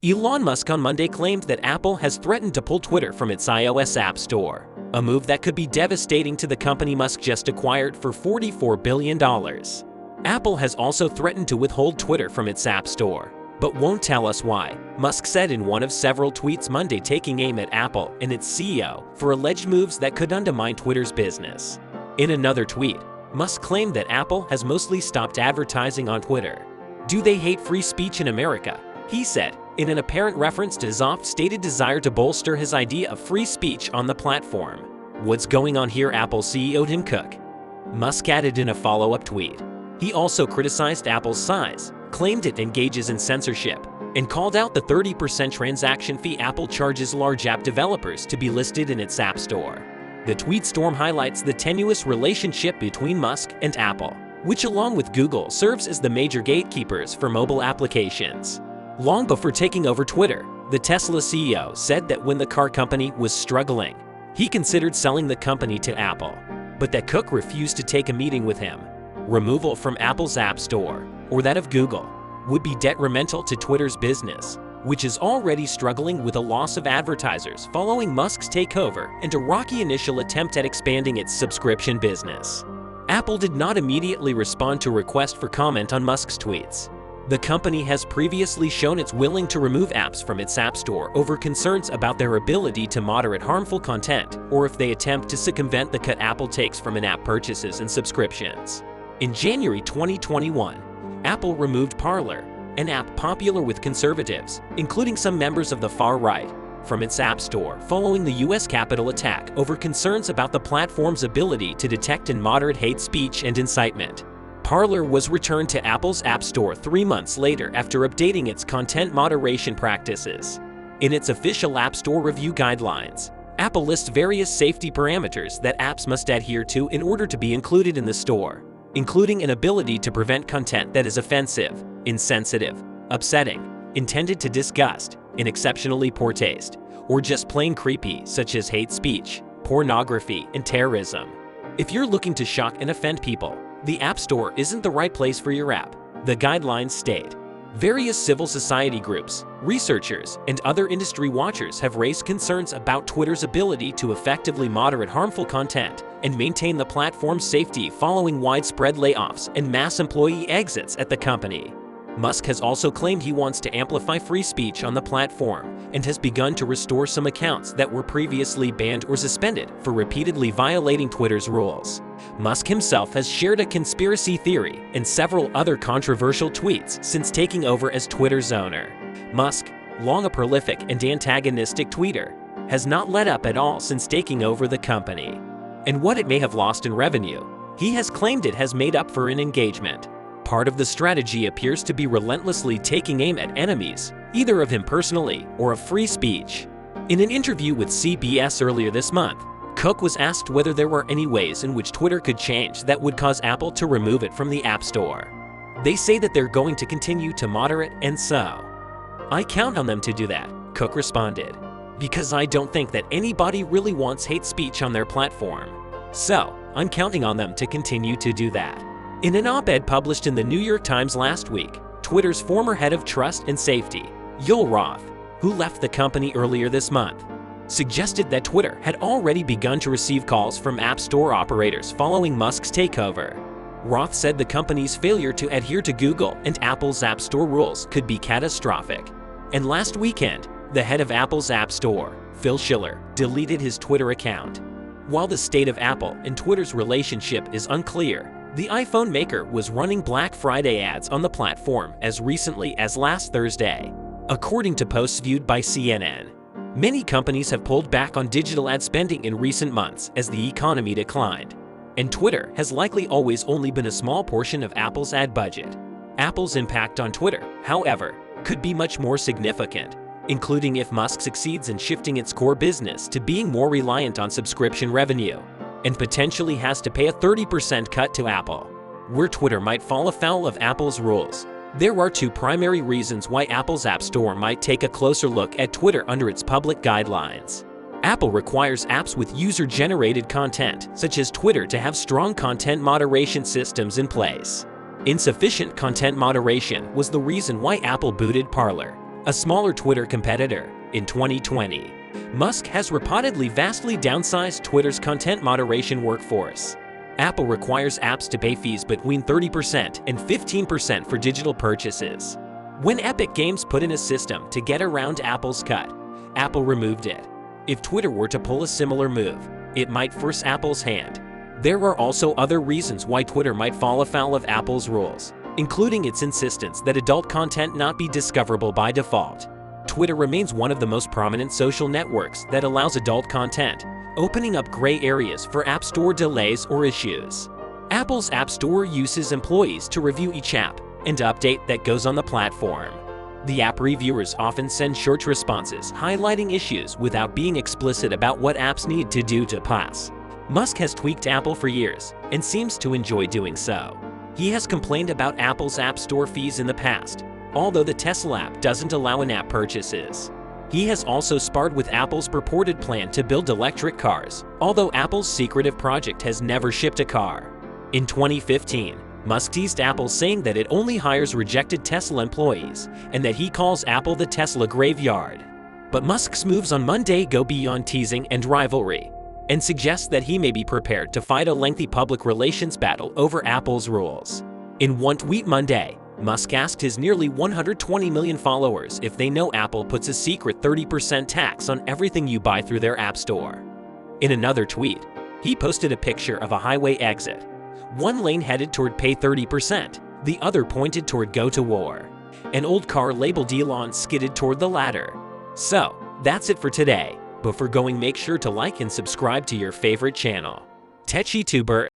Elon Musk on Monday claimed that Apple has threatened to pull Twitter from its iOS App Store, a move that could be devastating to the company Musk just acquired for $44 billion. Apple has also threatened to withhold Twitter from its App Store, but won't tell us why, Musk said in one of several tweets Monday, taking aim at Apple and its CEO for alleged moves that could undermine Twitter's business. In another tweet, Musk claimed that Apple has mostly stopped advertising on Twitter. "Do they hate free speech in America?" he said, in an apparent reference to his oft-stated desire to bolster his idea of free speech on the platform. "What's going on here?" Apple CEO Tim Cook. Musk added in a follow-up tweet. He also criticized Apple's size, claimed it engages in censorship, and called out the 30% transaction fee Apple charges large app developers to be listed in its App Store. The tweet storm highlights the tenuous relationship between Musk and Apple, which along with Google serves as the major gatekeepers for mobile applications. Long before taking over Twitter, the Tesla CEO said that when the car company was struggling, he considered selling the company to Apple, but that Cook refused to take a meeting with him. Removal from Apple's App Store, or that of Google, would be detrimental to Twitter's business, which is already struggling with a loss of advertisers following Musk's takeover and a rocky initial attempt at expanding its subscription business. Apple did not immediately respond to a request for comment on Musk's tweets. The company has previously shown it's willing to remove apps from its App Store over concerns about their ability to moderate harmful content, or if they attempt to circumvent the cut Apple takes from in-app purchases and subscriptions. In January 2021, Apple removed Parler, an app popular with conservatives, including some members of the far right, from its App Store following the U.S. Capitol attack over concerns about the platform's ability to detect and moderate hate speech and incitement. Parler was returned to Apple's App Store 3 months later after updating its content moderation practices. In its official App Store review guidelines, Apple lists various safety parameters that apps must adhere to in order to be included in the store, including an ability to prevent content that is offensive, insensitive, upsetting, intended to disgust, in exceptionally poor taste, or just plain creepy, such as hate speech, pornography, and terrorism. If you're looking to shock and offend people, the App Store isn't the right place for your app, the guidelines state. Various civil society groups, researchers, and other industry watchers have raised concerns about Twitter's ability to effectively moderate harmful content and maintain the platform's safety following widespread layoffs and mass employee exits at the company. Musk has also claimed he wants to amplify free speech on the platform and has begun to restore some accounts that were previously banned or suspended for repeatedly violating Twitter's rules. Musk himself has shared a conspiracy theory and several other controversial tweets since taking over as Twitter's owner. Musk, long a prolific and antagonistic tweeter, has not let up at all since taking over the company. And what it may have lost in revenue, he has claimed it has made up for in engagement. Part of the strategy appears to be relentlessly taking aim at enemies, either of him personally or of free speech. In an interview with CBS earlier this month, Cook was asked whether there were any ways in which Twitter could change that would cause Apple to remove it from the App Store. "They say that they're going to continue to moderate, and so I count on them to do that," Cook responded, "because I don't think that anybody really wants hate speech on their platform. So I'm counting on them to continue to do that." In an op-ed published in the New York Times last week, Twitter's former head of trust and safety, Yoel Roth, who left the company earlier this month, suggested that Twitter had already begun to receive calls from App Store operators following Musk's takeover. Roth said the company's failure to adhere to Google and Apple's App Store rules could be catastrophic. And last weekend, the head of Apple's App Store, Phil Schiller, deleted his Twitter account. While the state of Apple and Twitter's relationship is unclear, the iPhone maker was running Black Friday ads on the platform as recently as last Thursday, according to posts viewed by CNN. Many companies have pulled back on digital ad spending in recent months as the economy declined, and Twitter has likely always only been a small portion of Apple's ad budget. Apple's impact on Twitter, however, could be much more significant, including if Musk succeeds in shifting its core business to being more reliant on subscription revenue, and potentially has to pay a 30% cut to Apple, where Twitter might fall afoul of Apple's rules. There are two primary reasons why Apple's App Store might take a closer look at Twitter under its public guidelines. Apple requires apps with user-generated content, such as Twitter, to have strong content moderation systems in place. Insufficient content moderation was the reason why Apple booted Parler, a smaller Twitter competitor. In 2020, Musk has reportedly vastly downsized Twitter's content moderation workforce. Apple requires apps to pay fees between 30% and 15% for digital purchases. When Epic Games put in a system to get around Apple's cut, Apple removed it. If Twitter were to pull a similar move, it might force Apple's hand. There are also other reasons why Twitter might fall afoul of Apple's rules, including its insistence that adult content not be discoverable by default. Twitter remains one of the most prominent social networks that allows adult content, opening up gray areas for App Store delays or issues. Apple's App Store uses employees to review each app and update that goes on the platform. The app reviewers often send short responses highlighting issues without being explicit about what apps need to do to pass. Musk has tweaked Apple for years and seems to enjoy doing so. He has complained about Apple's App Store fees in the past, although the Tesla app doesn't allow in-app purchases. He has also sparred with Apple's purported plan to build electric cars, although Apple's secretive project has never shipped a car. In 2015, Musk teased Apple saying that it only hires rejected Tesla employees and that he calls Apple the Tesla graveyard. But Musk's moves on Monday go beyond teasing and rivalry and suggest that he may be prepared to fight a lengthy public relations battle over Apple's rules. In one tweet Monday, Musk asked his nearly 120 million followers if they know Apple puts a secret 30% tax on everything you buy through their App Store. In another tweet, he posted a picture of a highway exit. One lane headed toward pay 30%, the other pointed toward go to war. An old car labeled Elon skidded toward the latter. So, that's it for today. Before going, make sure to like and subscribe to your favorite channel. TechYouTuber.